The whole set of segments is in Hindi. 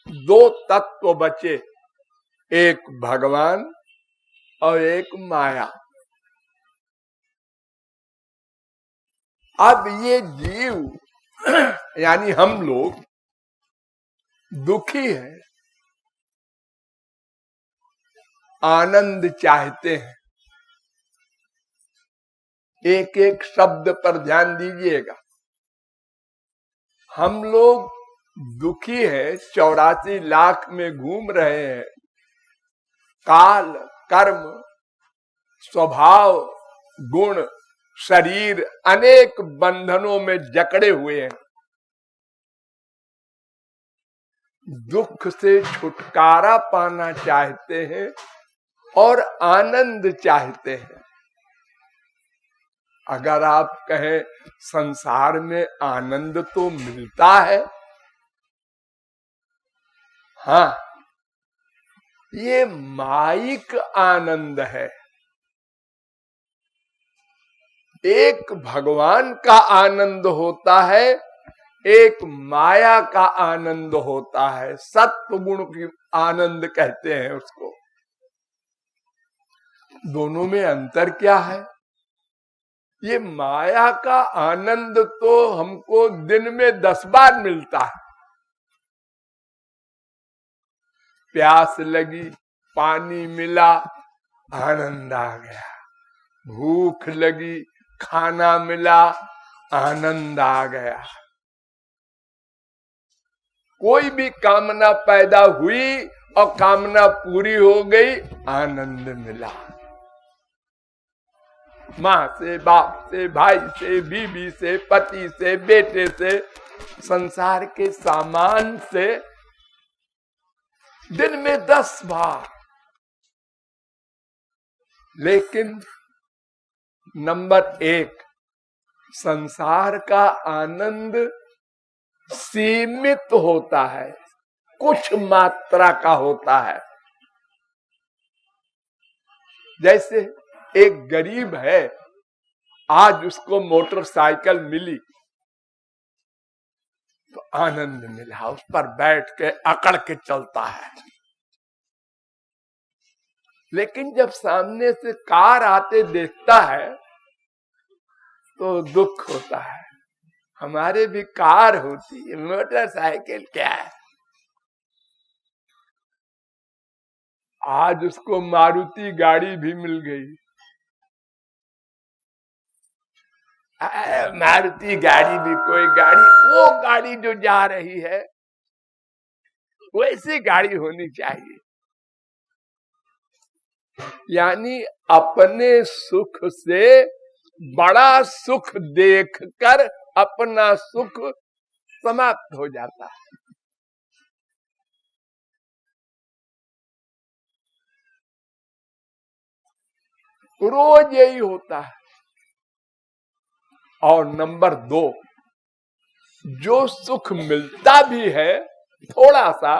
दो तत्व बचे, एक भगवान और एक माया। अब ये जीव यानी हम लोग दुखी है, आनंद चाहते हैं। एक एक शब्द पर ध्यान दीजिएगा। हम लोग दुखी है, 84 लाख में घूम रहे हैं, काल, कर्म, स्वभाव, गुण, शरीर अनेक बंधनों में जकड़े हुए हैं। दुख से छुटकारा पाना चाहते हैं और आनंद चाहते हैं। अगर आप कहें संसार में आनंद तो मिलता है, हाँ, ये माइक आनंद है। एक भगवान का आनंद होता है, एक माया का आनंद होता है। सत्व गुण की आनंद कहते हैं उसको। दोनों में अंतर क्या है? ये माया का आनंद तो हमको दिन में 10 बार मिलता है। प्यास लगी, पानी मिला, आनंद आ गया। भूख लगी, खाना मिला, आनंद आ गया। कोई भी कामना पैदा हुई और कामना पूरी हो गई, आनंद मिला। माँ से, बाप से, भाई से, बीवी से, पति से, बेटे से, संसार के सामान से दिन में 10 बार। लेकिन नंबर 1, संसार का आनंद सीमित होता है, कुछ मात्रा का होता है। जैसे एक गरीब है, आज उसको मोटरसाइकिल मिली तो आनंद मिला, उस पर बैठ के अकड़ के चलता है। लेकिन जब सामने से कार आते देखता है तो दुख होता है। हमारे भी कार होती है, मोटरसाइकिल क्या है। आज उसको मारुति गाड़ी भी मिल गई। मारुति गाड़ी भी कोई गाड़ी, वो गाड़ी जो जा रही है वैसी गाड़ी होनी चाहिए। यानी अपने सुख से बड़ा सुख देखकर अपना सुख समाप्त हो जाता है। रोज यही होता है। और नंबर 2, जो सुख मिलता भी है थोड़ा सा,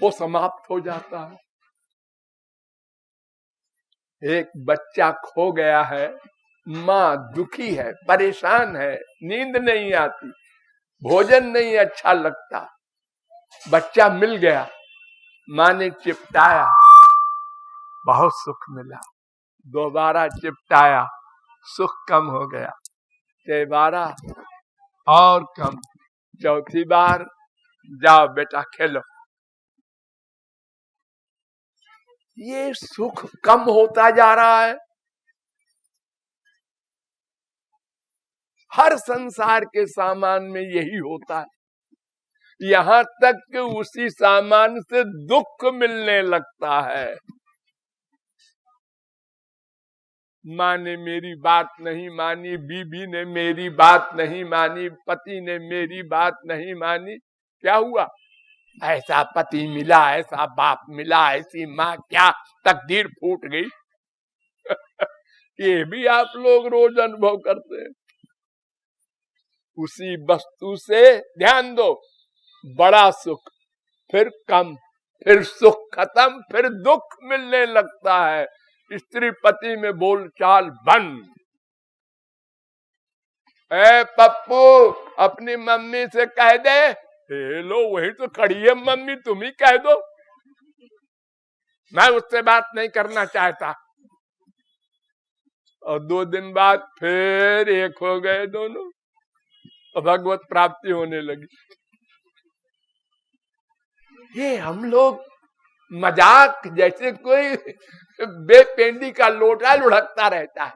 वो समाप्त हो जाता है। एक बच्चा खो गया है, माँ दुखी है, परेशान है, नींद नहीं आती, भोजन नहीं अच्छा लगता। बच्चा मिल गया, माँ ने चिपटाया, बहुत सुख मिला। दोबारा चिपटाया, सुख कम हो गया। 6 बार और कम, चौथी बार जाओ बेटा खेलो। ये सुख कम होता जा रहा है। हर संसार के सामान में यही होता है। यहां तक कि उसी सामान से दुख मिलने लगता है। माँ ने मेरी बात नहीं मानी, बीबी ने मेरी बात नहीं मानी, पति ने मेरी बात नहीं मानी। क्या हुआ? ऐसा पति मिला, ऐसा बाप मिला, ऐसी माँ, क्या तकदीर फूट गई। ये भी आप लोग रोज अनुभव करते हैं। उसी वस्तु से ध्यान दो, बड़ा सुख, फिर कम, फिर सुख खत्म, फिर दुख मिलने लगता है। स्त्री पति में बोलचाल बंद। ए पप्पू, अपनी मम्मी से कह दे लो वही तो खड़ी है मम्मी, तुम ही कह दो, मैं उससे बात नहीं करना चाहता। और 2 दिन बाद फिर एक हो गए दोनों और भगवत प्राप्ति होने लगी। ये हम लोग मजाक जैसे कोई बेपेंडी का लोटा लुढ़कता रहता है।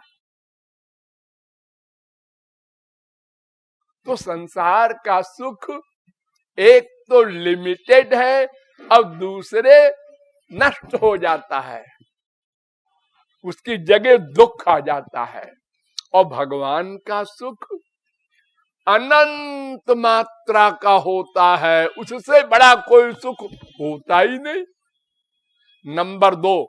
तो संसार का सुख एक तो लिमिटेड है और दूसरे नष्ट हो जाता है, उसकी जगह दुख आ जाता है। और भगवान का सुख अनंत मात्रा का होता है, उससे बड़ा कोई सुख होता ही नहीं। नंबर 2,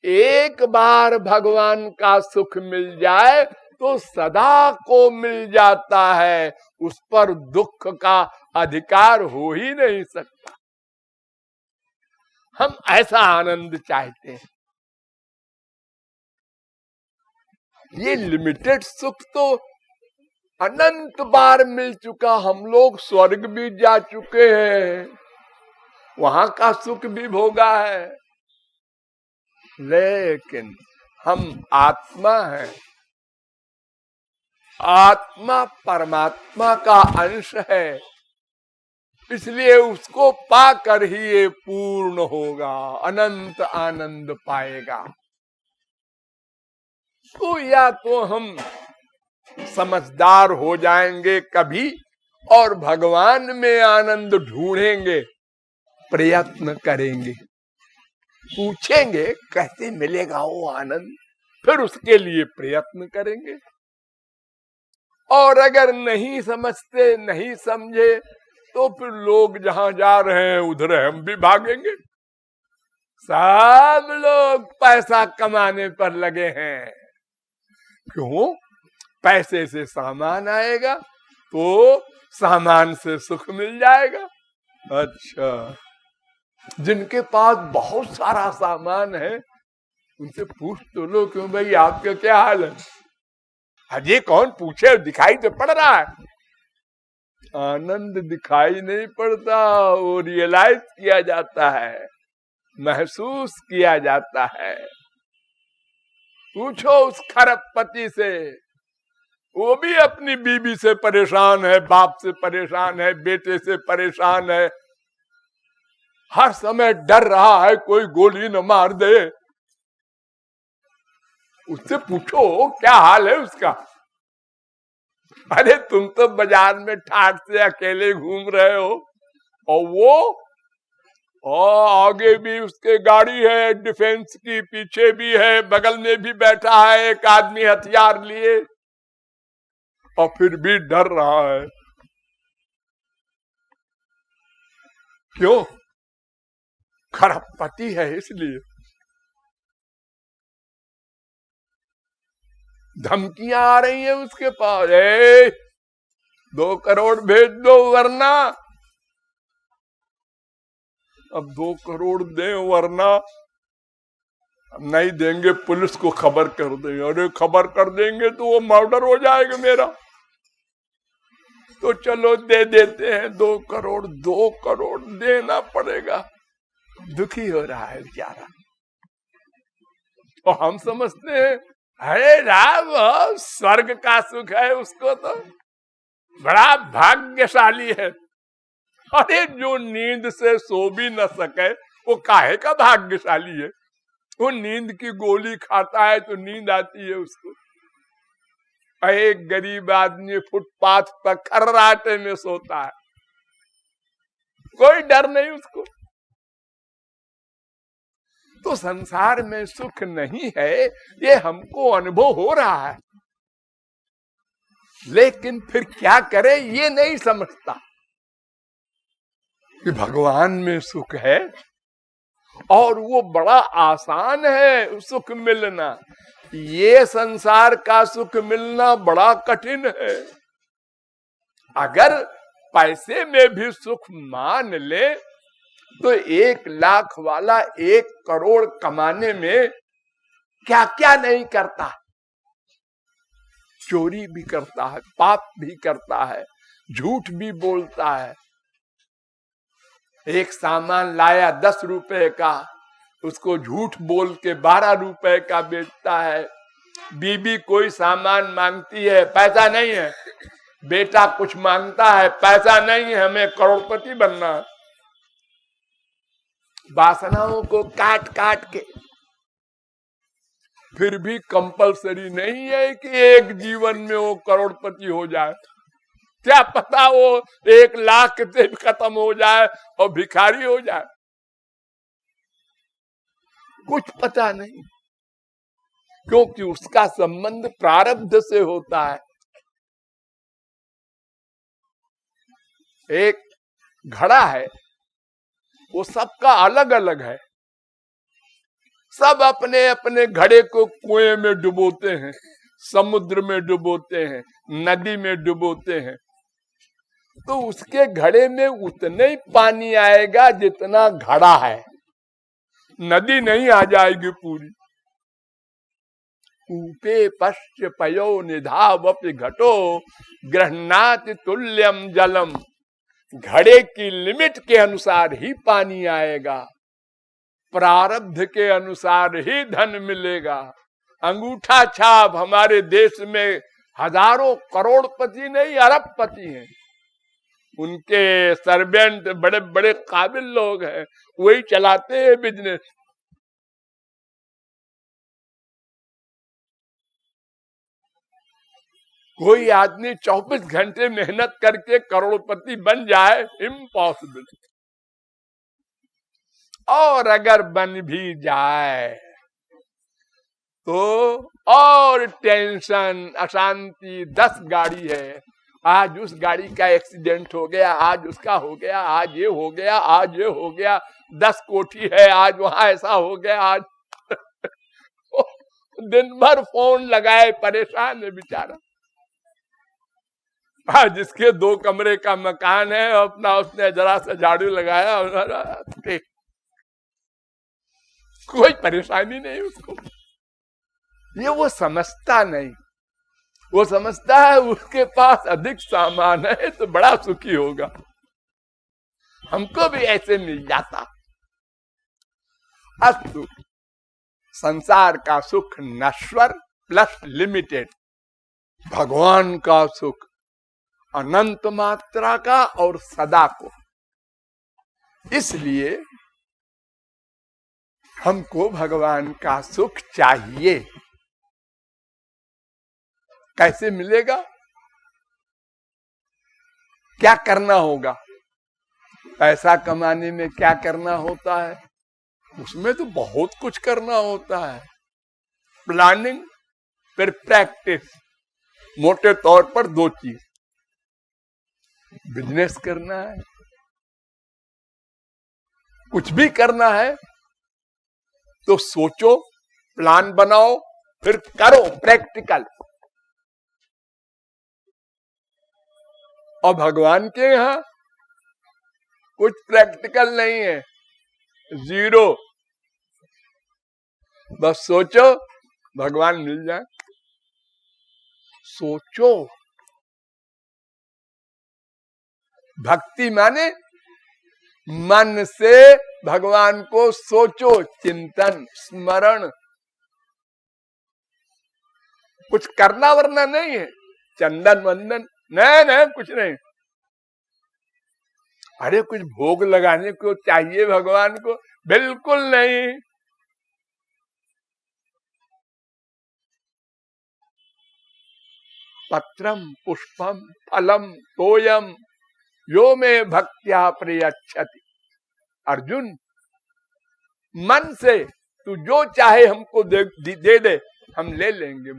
एक बार भगवान का सुख मिल जाए तो सदा को मिल जाता है, उस पर दुख का अधिकार हो ही नहीं सकता। हम ऐसा आनंद चाहते हैं। ये लिमिटेड सुख तो अनंत बार मिल चुका, हम लोग स्वर्ग भी जा चुके हैं, वहां का सुख भी भोगा है, लेकिन हम आत्मा हैं, आत्मा परमात्मा का अंश है, इसलिए उसको पाकर ही ये पूर्ण होगा, अनंत आनंद पाएगा। तो या तो हम समझदार हो जाएंगे कभी और भगवान में आनंद ढूंढेंगे, प्रयत्न करेंगे, पूछेंगे कैसे मिलेगा वो आनंद, फिर उसके लिए प्रयत्न करेंगे। और अगर नहीं समझते, नहीं समझे, तो फिर लोग जहां जा रहे हैं उधर हम भी भागेंगे। सब लोग पैसा कमाने पर लगे हैं, क्यों? पैसे से सामान आएगा तो सामान से सुख मिल जाएगा। अच्छा, जिनके पास बहुत सारा सामान है उनसे पूछ तो लो, क्यों भाई आपका क्या हाल है? अजय कौन पूछे, दिखाई तो पड़ रहा है। आनंद दिखाई नहीं पड़ता, वो रियलाइज किया जाता है, महसूस किया जाता है। पूछो उस खरबपति से, वो भी अपनी बीबी से परेशान है, बाप से परेशान है, बेटे से परेशान है, हर समय डर रहा है कोई गोली न मार दे। उससे पूछो क्या हाल है उसका। अरे तुम तो बाजार में ठाट से अकेले घूम रहे हो, और वो आगे भी उसके गाड़ी है डिफेंस की, पीछे भी है, बगल में भी बैठा है एक आदमी हथियार लिए, और फिर भी डर रहा है। क्यों? खरबपति है इसलिए। धमकियां आ रही है उसके पास, 2 करोड़ भेज दो वरना। अब 2 करोड़ दे वरना नहीं देंगे पुलिस को खबर कर देंगे। अरे खबर कर देंगे तो वो मर्डर हो जाएगा मेरा, तो चलो दे देते हैं 2 करोड़। 2 करोड़ देना पड़ेगा। दुखी हो रहा है बेचारा। तो हम समझते हैं अरे राम स्वर्ग का सुख है, उसको तो बड़ा भाग्यशाली है। अरे जो नींद से सो भी न सके वो काहे का भाग्यशाली है? वो नींद की गोली खाता है तो नींद आती है उसको। एक गरीब आदमी फुटपाथ पर खर्राटे में सोता है, कोई डर नहीं उसको। तो संसार में सुख नहीं है, ये हमको अनुभव हो रहा है, लेकिन फिर क्या करे ये नहीं समझता कि भगवान में सुख है और वो बड़ा आसान है सुख मिलना। ये संसार का सुख मिलना बड़ा कठिन है। अगर पैसे में भी सुख मान ले तो 1 लाख वाला 1 करोड़ कमाने में क्या क्या नहीं करता। चोरी भी करता है, पाप भी करता है, झूठ भी बोलता है, एक सामान लाया 10 रुपए का, उसको झूठ बोल के 12 रुपए का बेचता है। बीबी कोई सामान मांगती है, पैसा नहीं है। बेटा कुछ मांगता है, पैसा नहीं है, हमें करोड़पति बनना। वासनाओं को काट काट के, फिर भी कंपलसरी नहीं है कि एक जीवन में वो करोड़पति हो जाए। क्या पता वो 1 लाख से खत्म हो जाए और भिखारी हो जाए, कुछ पता नहीं, क्योंकि उसका संबंध प्रारब्ध से होता है। एक घड़ा है, वो सबका अलग अलग है। सब अपने अपने घड़े को कुएं में डुबोते हैं, समुद्र में डुबोते हैं, नदी में डुबोते हैं, तो उसके घड़े में उतना ही पानी आएगा जितना घड़ा है, नदी नहीं आ जाएगी पूरी। कूपे पश्च पयो निधावपि घटो गृह्णाति तुल्यम जलम। घड़े की लिमिट के अनुसार ही पानी आएगा, प्रारब्ध के अनुसार ही धन मिलेगा। अंगूठा छाप हमारे देश में हजारों करोड़पति नहीं अरबपति हैं, उनके सर्वेंट बड़े बड़े काबिल लोग हैं, वही चलाते हैं बिजनेस। कोई आदमी 24 घंटे मेहनत करके करोड़पति बन जाए, इम्पॉसिबल। और अगर बन भी जाए तो और टेंशन, अशांति। 10 गाड़ी है, आज उस गाड़ी का एक्सीडेंट हो गया, आज उसका हो गया, आज ये हो गया, आज ये हो गया। 10 कोठी है, आज वहां ऐसा हो गया, आज दिन भर फोन लगाए, परेशान है बेचारा। आज जिसके 2 कमरे का मकान है, अपना उसने जरा सा झाड़ू लगाया, कोई परेशानी नहीं उसको। ये वो समझता नहीं, वो समझता है उसके पास अधिक सामान है तो बड़ा सुखी होगा, हमको भी ऐसे मिल जाता। अस्तु, संसार का सुख नश्वर प्लस लिमिटेड, भगवान का सुख अनंत मात्रा का और सदा को। इसलिए हमको भगवान का सुख चाहिए। कैसे मिलेगा, क्या करना होगा? पैसा कमाने में क्या करना होता है? उसमें तो बहुत कुछ करना होता है। प्लानिंग फिर प्रैक्टिस। मोटे तौर पर 2 चीज, बिजनेस करना है, कुछ भी करना है तो सोचो, प्लान बनाओ, फिर करो प्रैक्टिकल। और भगवान के यहां कुछ प्रैक्टिकल नहीं है, 0। बस सोचो, भगवान मिल जाए। सोचो, भक्ति माने मन से भगवान को सोचो, चिंतन, स्मरण। कुछ करना वरना नहीं है, चंदन वंदन नहीं, कुछ नहीं। अरे कुछ भोग लगाने को चाहिए भगवान को? बिल्कुल नहीं। पत्रम पुष्पम फलम तोयम यो में भक्त्या प्रयच्छति। अर्जुन, मन से तू जो चाहे हमको दे दे, हम ले लेंगे।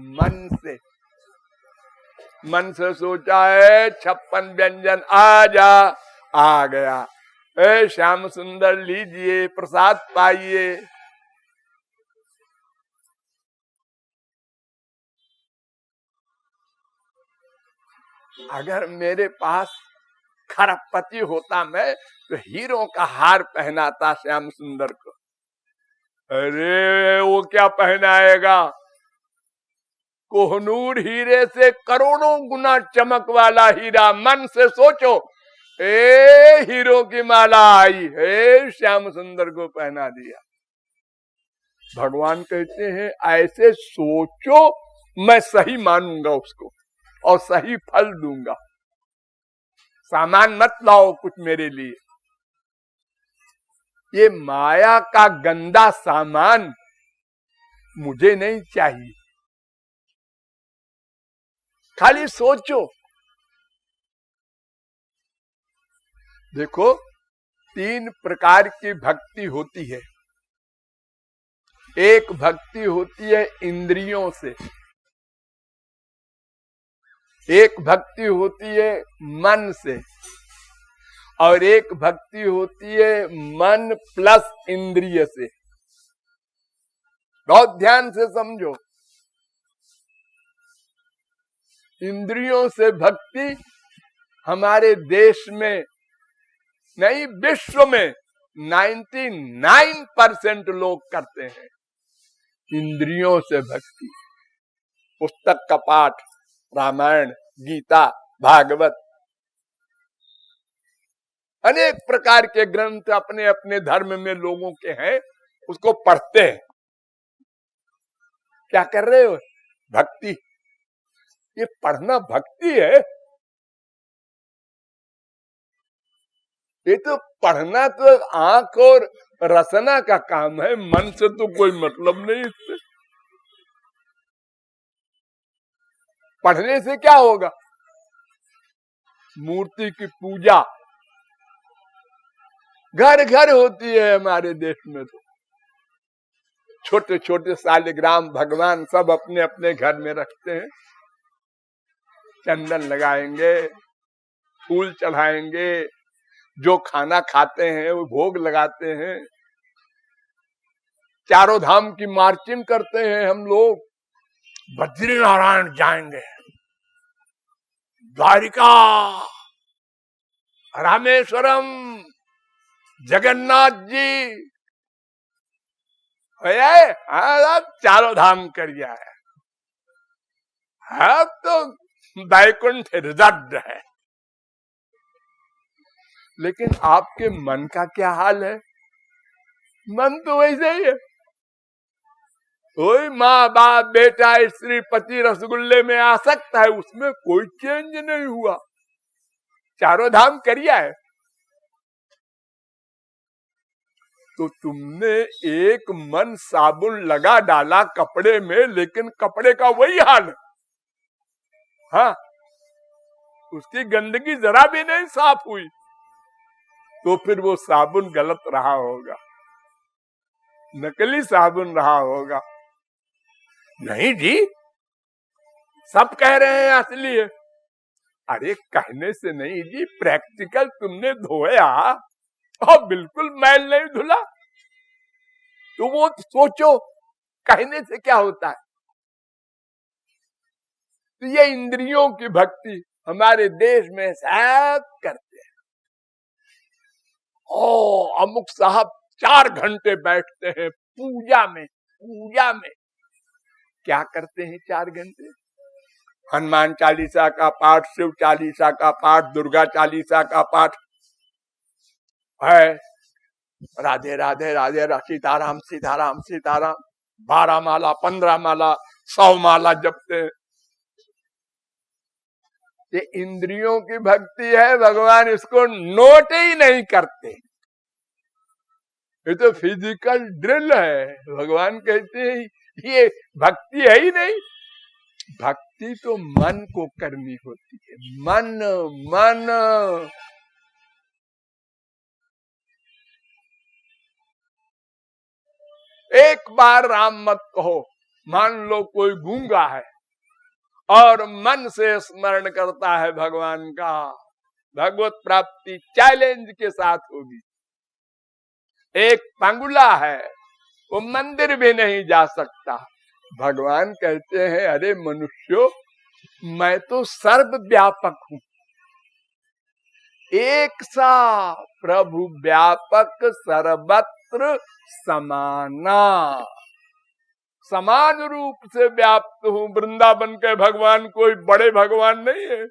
मन से सोचा है 56 व्यंजन, आ गया। ए श्याम सुंदर लीजिए, प्रसाद पाइए। अगर मेरे पास खरबपति होता मैं, तो हीरो का हार पहनाता श्याम सुंदर को। अरे वो क्या पहनाएगा? कोहनूर हीरे से करोड़ों गुना चमक वाला हीरा। मन से सोचो, हीरो की माला आई है, श्याम सुंदर को पहना दिया। भगवान कहते हैं ऐसे सोचो, मैं सही मानूंगा उसको और सही फल दूंगा। सामान मत लाओ कुछ मेरे लिए, ये माया का गंदा सामान मुझे नहीं चाहिए। खाली सोचो। देखो, 3 प्रकार की भक्ति होती है। एक भक्ति होती है इंद्रियों से, एक भक्ति होती है मन से, और एक भक्ति होती है मन प्लस इंद्रिय से। बहुत ध्यान से समझो। इंद्रियों से भक्ति हमारे देश में नहीं, विश्व में 99% लोग करते हैं इंद्रियों से भक्ति। पुस्तक का पाठ, रामायण, गीता, भागवत, अनेक प्रकार के ग्रंथ अपने अपने धर्म में लोगों के हैं, उसको पढ़ते हैं। क्या कर रहे हो? भक्ति। ये पढ़ना भक्ति है? ये तो पढ़ना तो आंख और रसना का काम है, मन से तो कोई मतलब नहीं इससे। पढ़ने से क्या होगा? मूर्ति की पूजा घर घर होती है हमारे देश में। तो छोटे छोटे शालिग्राम भगवान सब अपने अपने घर में रखते हैं। चंदन लगाएंगे, फूल चढ़ाएंगे, जो खाना खाते हैं वो भोग लगाते हैं। चारों धाम की मार्चिंग करते हैं हम लोग। बद्रीनारायण जाएंगे, द्वारिका, रामेश्वरम, जगन्नाथ जी, हाँ, चारों धाम कर गया है। हाँ, तो वैकुंठ रिजर्व है। लेकिन आपके मन का क्या हाल है? मन तो वैसे ही है। कोई माँ बाप बेटा स्त्री पति रसगुल्ले में आ सकता है, उसमें कोई चेंज नहीं हुआ। चारों धाम करिया है। तो तुमने एक मन साबुन लगा डाला कपड़े में, लेकिन कपड़े का वही हाल है। हाँ, उसकी गंदगी जरा भी नहीं साफ हुई, तो फिर वो साबुन गलत रहा होगा, नकली साबुन रहा होगा। नहीं जी, सब कह रहे हैं असली है। अरे कहने से नहीं जी, प्रैक्टिकल तुमने धोया और बिल्कुल मैल नहीं धुला, तो वो सोचो कहने से क्या होता है। तो ये इंद्रियों की भक्ति हमारे देश में सब करते हैं। ओ अमुक साहब 4 घंटे बैठते हैं पूजा में। पूजा में क्या करते हैं 4 घंटे? हनुमान चालीसा का पाठ, शिव चालीसा का पाठ, दुर्गा चालीसा का पाठ है। राधे राधे राधे सीताराम सीताराम सीताराम, 12 माला, 15 माला, 100 माला जपते हैं। ये इंद्रियों की भक्ति है, भगवान इसको नोट ही नहीं करते। ये तो फिजिकल ड्रिल है। भगवान कहते हैं ये भक्ति है ही नहीं। भक्ति तो मन को करनी होती है। मन मन एक बार राम मत कहो। मान लो कोई गूंगा है और मन से स्मरण करता है भगवान का, भगवत प्राप्ति चैलेंज के साथ होगी। एक पंगुला है, वो मंदिर भी नहीं जा सकता। भगवान कहते हैं अरे मनुष्यों, मैं तो सर्वव्यापक हूं। एक सा प्रभु व्यापक सर्वत्र समाना, समान रूप से व्याप्त हूं। वृंदावन के भगवान कोई बड़े भगवान नहीं है।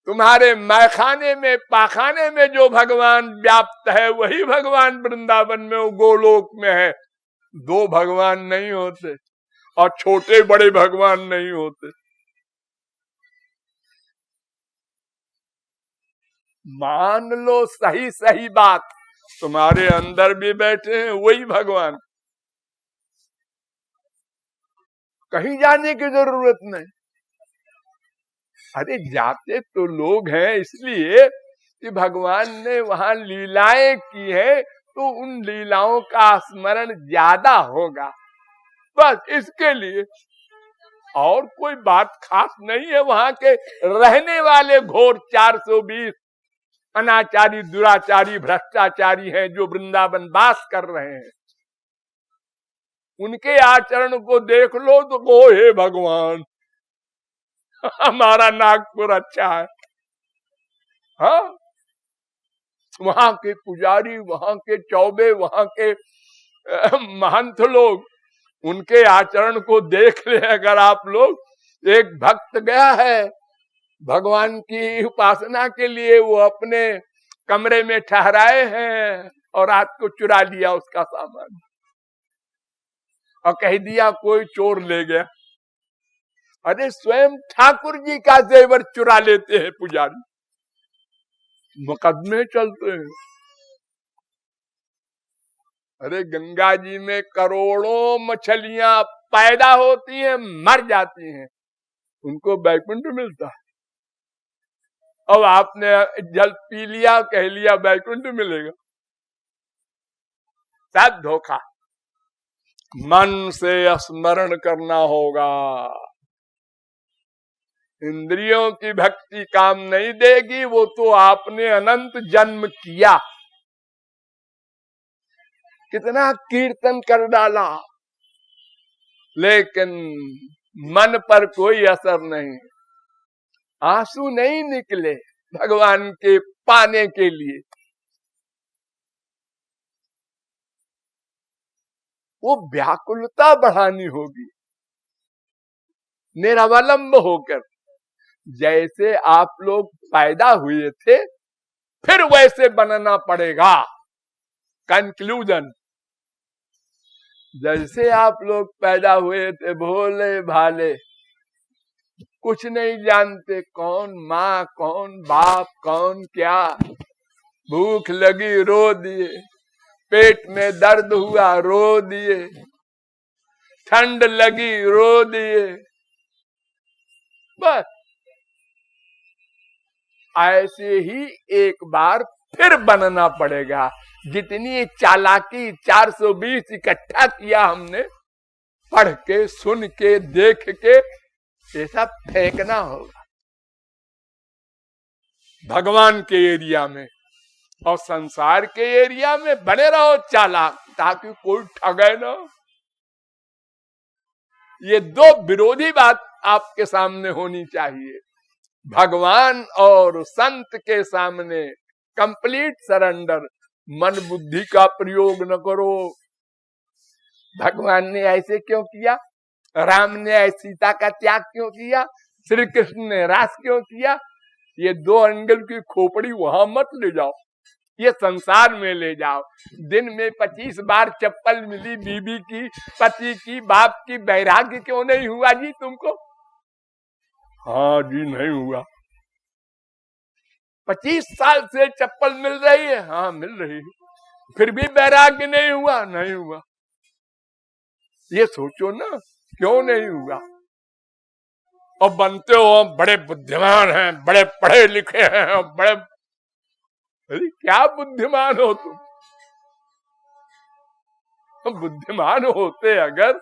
तुम्हारे मैखाने में पाखाने में जो भगवान व्याप्त है वही भगवान वृंदावन में वो गोलोक में है। दो भगवान नहीं होते और छोटे बड़े भगवान नहीं होते। मान लो सही सही बात, तुम्हारे अंदर भी बैठे हैं वही भगवान, कहीं जाने की जरूरत नहीं। अरे जाते तो लोग हैं इसलिए कि भगवान ने वहां लीलाएं की है, तो उन लीलाओं का स्मरण ज्यादा होगा, बस इसके लिए। और कोई बात खास नहीं है। वहां के रहने वाले घोर 420 अनाचारी दुराचारी भ्रष्टाचारी हैं जो वृंदावन वास कर रहे हैं। उनके आचरण को देख लो तो वो हे भगवान हमारा नागपुर अच्छा है। हाँ, वहां के पुजारी, वहां के चौबे, वहां के महंत लोग, उनके आचरण को देख ले अगर आप लोग। एक भक्त गया है भगवान की उपासना के लिए, वो अपने कमरे में ठहराए हैं और रात को चुरा लिया उसका सामान और कह दिया कोई चोर ले गया। अरे स्वयं ठाकुर जी का जेवर चुरा लेते हैं पुजारी, मुकदमे चलते हैं। अरे गंगा जी में करोड़ों मछलियां पैदा होती हैं, मर जाती हैं, उनको बैकुंठ मिलता है। अब आपने जल पी लिया, कह लिया बैकुंठ मिलेगा, सब धोखा। मन से स्मरण करना होगा। इंद्रियों की भक्ति काम नहीं देगी, वो तो आपने अनंत जन्म किया, कितना कीर्तन कर डाला, लेकिन मन पर कोई असर नहीं, आंसू नहीं निकले भगवान के पाने के लिए। वो व्याकुलता बढ़ानी होगी निरवलंब होकर। जैसे आप लोग पैदा हुए थे फिर वैसे बनना पड़ेगा। कंक्लूजन, जैसे आप लोग पैदा हुए थे भोले भाले, कुछ नहीं जानते, कौन माँ कौन बाप कौन क्या, भूख लगी रो दिए, पेट में दर्द हुआ रो दिए, ठंड लगी रो दिए, बस ऐसे ही एक बार फिर बनना पड़ेगा। जितनी चालाकी 420 इकट्ठा किया हमने, पढ़ के सुन के देख के, ये सब फेंकना होगा भगवान के एरिया में। और संसार के एरिया में बने रहो चालाक, ताकि कोई ठगे ना। ये दो विरोधी बात आपके सामने होनी चाहिए। भगवान और संत के सामने कंप्लीट सरेंडर, मन बुद्धि का प्रयोग न करो। भगवान ने ऐसे क्यों किया, राम ने सीता का त्याग क्यों किया, श्री कृष्ण ने रास क्यों किया, ये दो एंगल की खोपड़ी वहां मत ले जाओ, ये संसार में ले जाओ। दिन में 25 बार चप्पल मिली बीबी की, पति की, बाप की, वैराग्य क्यों नहीं हुआ जी तुमको? हाँ जी नहीं हुआ। 25 साल से चप्पल मिल रही है, हाँ मिल रही है, फिर भी वैराग्य नहीं हुआ? नहीं हुआ। ये सोचो ना क्यों नहीं हुआ। और बनते हो बड़े बुद्धिमान हैं, बड़े पढ़े लिखे हैं, बड़े, अरे क्या बुद्धिमान हो तुम? बुद्धिमान होते अगर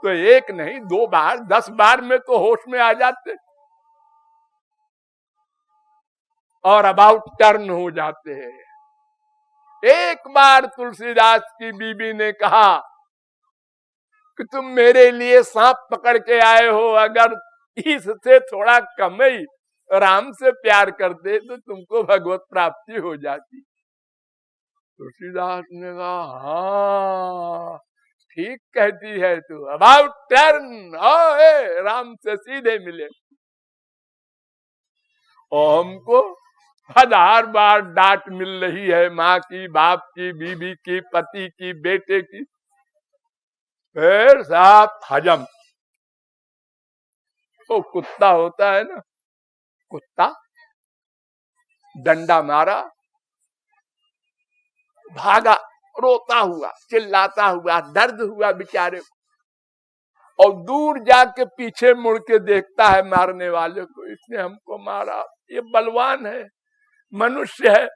तो एक नहीं 2 बार 10 बार में तो होश में आ जाते और अबाउट टर्न हो जाते हैं। एक बार तुलसीदास की बीबी ने कहा कि तुम मेरे लिए सांप पकड़ के आए हो, अगर इससे थोड़ा कम ही राम से प्यार करते तो तुमको भगवत प्राप्ति हो जाती। तुलसीदास ने कहा हाँ ठीक कहती है तू, अबाउट टर्न, राम से सीधे मिले। और हमको 1000 बार डांट मिल रही है, माँ की, बाप की, बीवी की, पति की, बेटे की, फिर साहब हजम। तो कुत्ता होता है ना, कुत्ता डंडा मारा, भागा, रोता हुआ, चिल्लाता हुआ, दर्द हुआ बेचारे को, और दूर जाके पीछे मुड़ के देखता है मारने वाले को, इसने हमको मारा, ये बलवान है, मनुष्य है,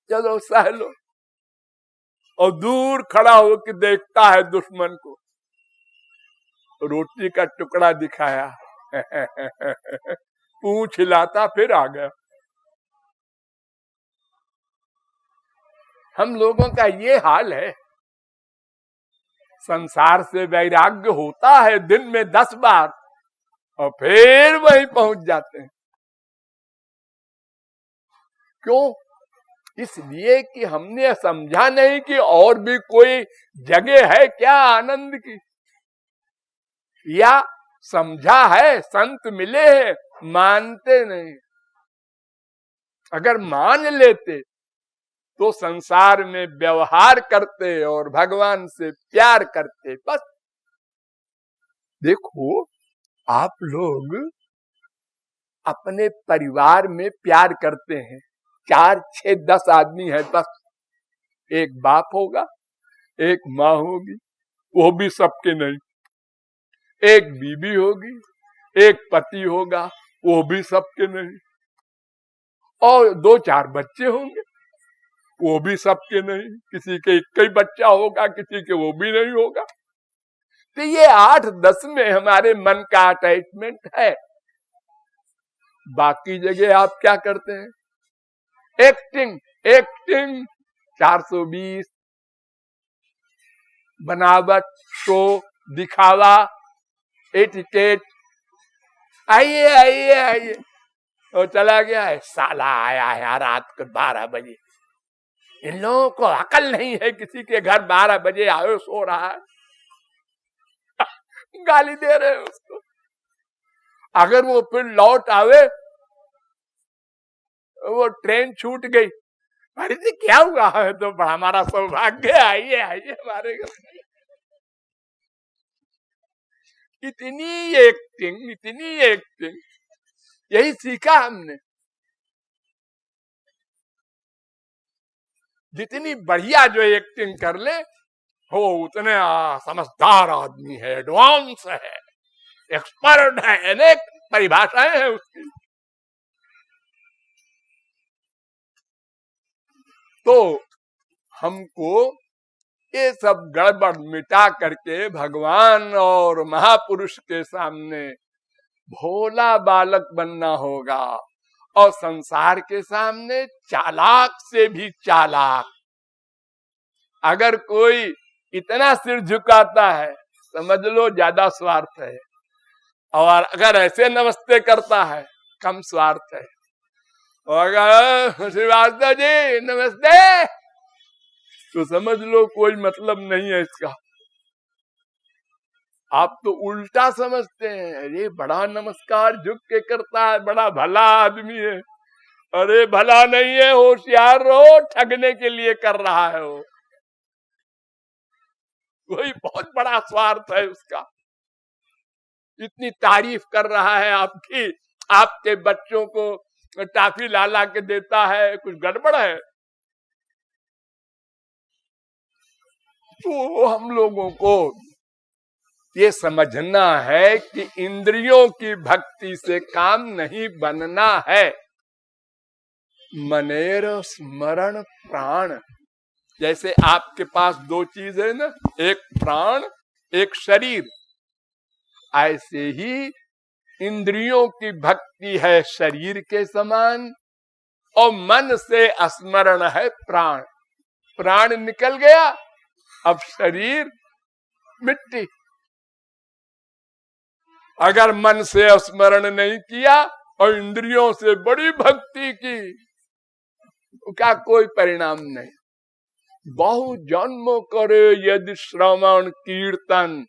चलो सह लो। और दूर खड़ा होकर देखता है दुश्मन को, रोटी का टुकड़ा दिखाया, पूंछ हिलाता फिर आ गया। हम लोगों का ये हाल है। संसार से वैराग्य होता है दिन में 10 बार और फिर वहीं पहुंच जाते हैं। क्यों? इसलिए कि हमने समझा नहीं कि और भी कोई जगह है क्या आनंद की, या समझा है, संत मिले हैं, मानते नहीं। अगर मान लेते तो संसार में व्यवहार करते और भगवान से प्यार करते। बस देखो, आप लोग अपने परिवार में प्यार करते हैं, 4, 6, 10 आदमी है, बस एक बाप होगा, एक माँ होगी, वो भी सबके नहीं, एक बीवी होगी, एक पति होगा, वो भी सबके नहीं, और 2-4 बच्चे होंगे, वो भी सबके नहीं, किसी के एक ही बच्चा होगा, किसी के वो भी नहीं होगा। तो ये 8-10 में हमारे मन का अटैचमेंट है। बाकी जगह आप क्या करते हैं? एक्टिंग, एक्टिंग, 420, बनावट, शो, दिखावा, एटिकेट, आइए आइए आइए, और चला गया है, साला आया है रात को 12 बजे। इन लोगों को अकल नहीं है, किसी के घर 12 बजे आयो, सो रहा है, गाली दे रहे हैं उसको। अगर वो फिर लौट आवे, वो ट्रेन छूट गई, अरे जी क्या हुआ है, तो बड़ा हमारा सौभाग्य, आइए आइए हमारे घर। इतनी एक्टिंग, इतनी एक्टिंग, यही सीखा हमने। जितनी बढ़िया जो एक्टिंग कर ले, हो उतने समझदार आदमी है, एडवांस है, एक्सपर्ट है, अनेक परिभाषाएं हैं उसकी। तो हमको ये सब गड़बड़ मिटा करके भगवान और महापुरुष के सामने भोला बालक बनना होगा, और संसार के सामने चालाक से भी चालाक। अगर कोई इतना सिर झुकाता है, समझ लो ज्यादा स्वार्थ है, और अगर ऐसे नमस्ते करता है, कम स्वार्थ है। और अगर श्रीवास्तव जी नमस्ते, तो समझ लो कोई मतलब नहीं है इसका। आप तो उल्टा समझते हैं, अरे बड़ा नमस्कार झुक के करता है, बड़ा भला आदमी है। अरे भला नहीं है, होशियार रहो, ठगने के लिए कर रहा है वो, कोई बहुत बड़ा स्वार्थ है उसका। इतनी तारीफ कर रहा है आपकी, आपके बच्चों को टाफी ला के देता है, कुछ गड़बड़ है। तो हम लोगों को ये समझना है कि इंद्रियों की भक्ति से काम नहीं बनना है। मनेर स्मरण प्राण, जैसे आपके पास 2 चीज है ना, एक प्राण, एक शरीर, ऐसे ही इंद्रियों की भक्ति है शरीर के समान, और मन से स्मरण है प्राण। प्राण निकल गया, अब शरीर मिट्टी। अगर मन से स्मरण नहीं किया और इंद्रियों से बड़ी भक्ति की, क्या कोई परिणाम नहीं। बहु जन्म करे यदि श्रवण कीर्तन,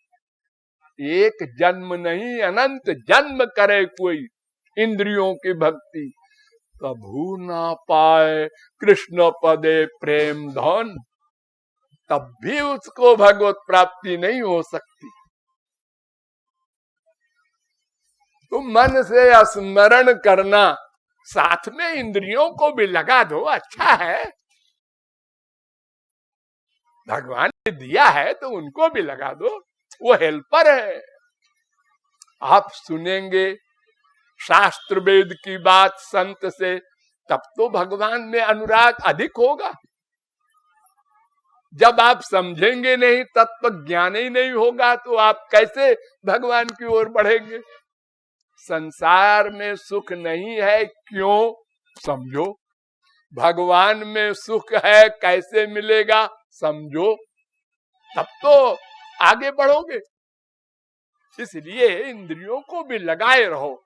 एक जन्म नहीं अनंत जन्म करे कोई, इंद्रियों की भक्ति, कभू ना पाए कृष्ण पदे प्रेम धन, तब भी उसको भगवत प्राप्ति नहीं हो सकती। तो मन से स्मरण करना, साथ में इंद्रियों को भी लगा दो, अच्छा है। भगवान ने दिया है तो उनको भी लगा दो, वो हेल्पर है। आप सुनेंगे शास्त्र वेद की बात संत से, तब तो भगवान में अनुराग अधिक होगा। जब आप समझेंगे नहीं, तत्व ज्ञान ही नहीं होगा, तो आप कैसे भगवान की ओर बढ़ेंगे। संसार में सुख नहीं है, क्यों? समझो। भगवान में सुख है, कैसे मिलेगा? समझो, तब तो आगे बढ़ोगे। इसलिए इंद्रियों को भी लगाए रहो,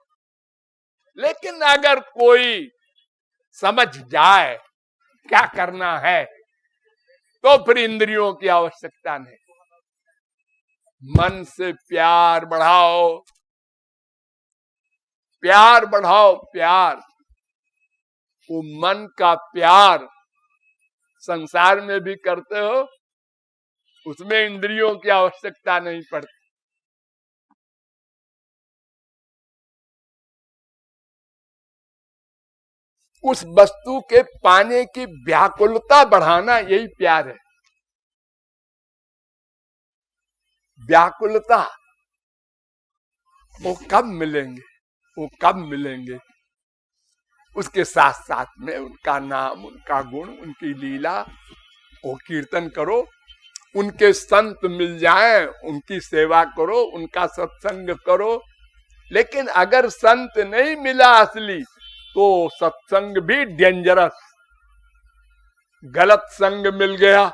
लेकिन अगर कोई समझ जाए क्या करना है, तो फिर इंद्रियों की आवश्यकता नहीं। मन से प्यार बढ़ाओ, प्यार बढ़ाओ, प्यार। वो मन का प्यार संसार में भी करते हो, उसमें इंद्रियों की आवश्यकता नहीं पड़ती। उस वस्तु के पाने की व्याकुलता बढ़ाना, यही प्यार है। व्याकुलता, वो कब मिलेंगे, वो कब मिलेंगे? उसके साथ साथ में उनका नाम, उनका गुण, उनकी लीला, वो कीर्तन करो। उनके संत मिल जाएं, उनकी सेवा करो, उनका सत्संग करो। लेकिन अगर संत नहीं मिला असली, तो सत्संग भी डेंजरस। गलत संग मिल गया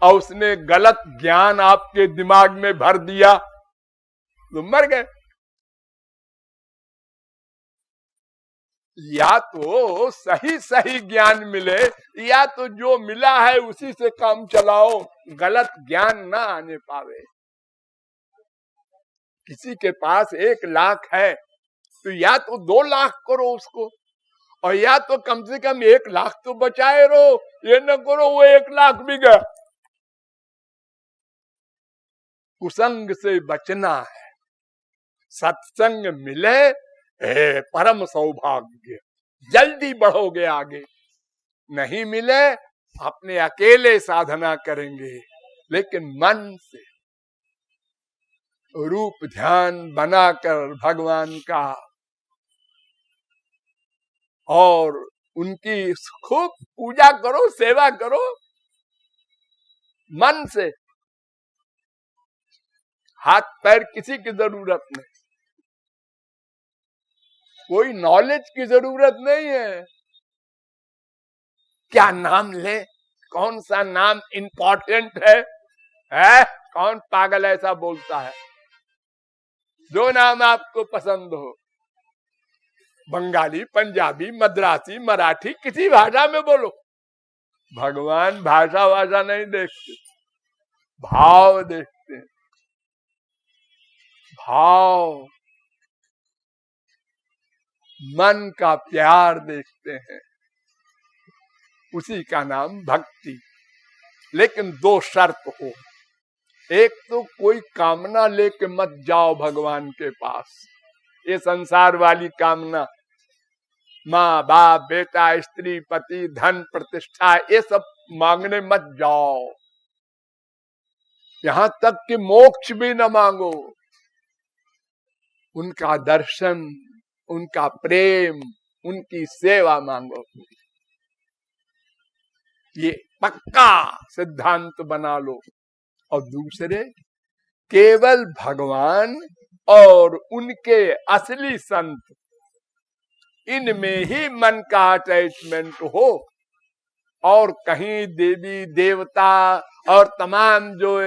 और उसने गलत ज्ञान आपके दिमाग में भर दिया, तो मर गए। या तो सही सही ज्ञान मिले, या तो जो मिला है उसी से काम चलाओ, गलत ज्ञान ना आने पावे। किसी के पास 1 लाख है, तो या तो 2 लाख करो उसको, और या तो कम से कम 1 लाख तो बचाए रहो। ये न करो वो 1 लाख भी गया। कुसंग से बचना है। सत्संग मिले, परम सौभाग्य, जल्दी बढ़ोगे आगे। नहीं मिले, अपने अकेले साधना करेंगे, लेकिन मन से रूप ध्यान बनाकर भगवान का और उनकी खूब पूजा करो, सेवा करो मन से। हाथ पैर किसी की जरूरत नहीं, कोई नॉलेज की जरूरत नहीं है। क्या नाम ले, कौन सा नाम इंपॉर्टेंट है? कौन पागल ऐसा बोलता है? जो नाम आपको पसंद हो, बंगाली, पंजाबी, मद्रासी, मराठी, किसी भाषा में बोलो। भगवान भाषा भाषा नहीं देखते, भाव देखते हैं। भाव, मन का प्यार देखते हैं, उसी का नाम भक्ति। लेकिन 2 शर्त हो। एक तो कोई कामना लेके मत जाओ भगवान के पास। ये संसार वाली कामना, माँ बाप, बेटा, स्त्री, पति, धन, प्रतिष्ठा, ये सब मांगने मत जाओ। यहां तक कि मोक्ष भी न मांगो। उनका दर्शन, उनका प्रेम, उनकी सेवा मांगो। ये पक्का सिद्धांत बना लो। और दूसरे, केवल भगवान और उनके असली संत, इनमें ही मन का अटैचमेंट हो। और कहीं देवी देवता और तमाम जो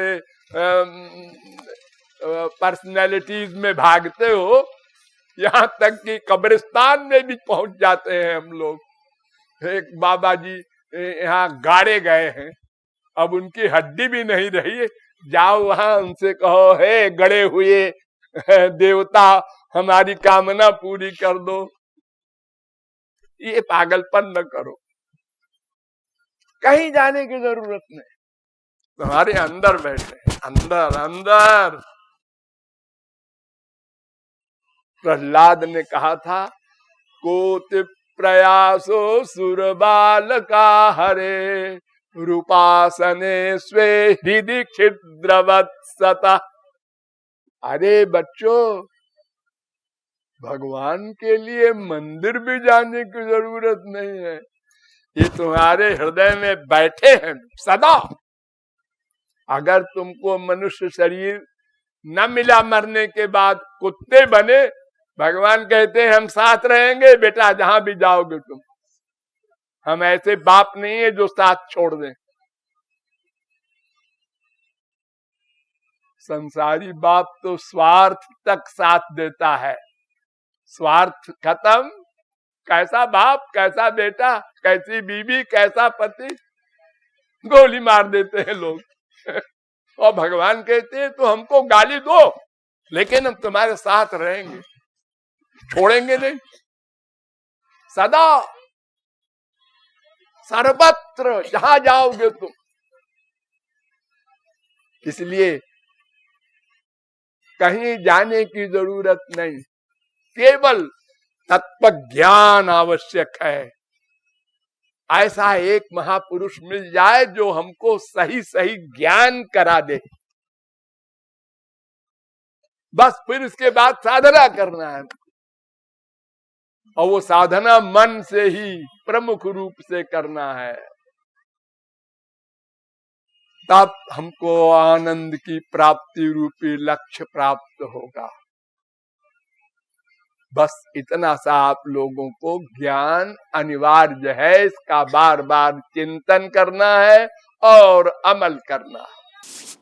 पर्सनैलिटीज में भागते हो, यहाँ तक कि कब्रिस्तान में भी पहुंच जाते हैं हम लोग। एक बाबा जी यहाँ गाड़े गए हैं, अब उनकी हड्डी भी नहीं रही। जाओ वहां, उनसे कहो, हे गड़े हुए देवता, हमारी कामना पूरी कर दो। ये पागलपन न करो, कहीं जाने की जरूरत नहीं, तुम्हारे अंदर बैठे, अंदर अंदर। प्रहलाद ने कहा था, कोटि प्रयासो सुरबाल का हरे, रूपासने स्वे हृदि छिद्रवत्सता। अरे बच्चों, भगवान के लिए मंदिर भी जाने की जरूरत नहीं है, ये तुम्हारे हृदय में बैठे हैं सदा। अगर तुमको मनुष्य शरीर न मिला मरने के बाद, कुत्ते बने, भगवान कहते हैं हम साथ रहेंगे बेटा जहां भी जाओगे तुम। हम ऐसे बाप नहीं है जो साथ छोड़ दें। संसारी बाप तो स्वार्थ तक साथ देता है, स्वार्थ खत्म, कैसा बाप, कैसा बेटा, कैसी बीवी, कैसा पति, गोली मार देते हैं लोग। और भगवान कहते हैं तो हमको गाली दो, लेकिन हम तुम्हारे साथ रहेंगे, छोड़ेंगे नहीं, सदा सर्वत्र जहां जाओगे तुम। इसलिए कहीं जाने की जरूरत नहीं, केवल तत्व ज्ञान आवश्यक है। ऐसा एक महापुरुष मिल जाए जो हमको सही सही ज्ञान करा दे, बस फिर इसके बाद साधना करना है। और वो साधना मन से ही प्रमुख रूप से करना है, तब हमको आनंद की प्राप्ति रूपी लक्ष्य प्राप्त होगा। बस इतना सा आप लोगों को ज्ञान अनिवार्य है, इसका बार बार चिंतन करना है और अमल करना है।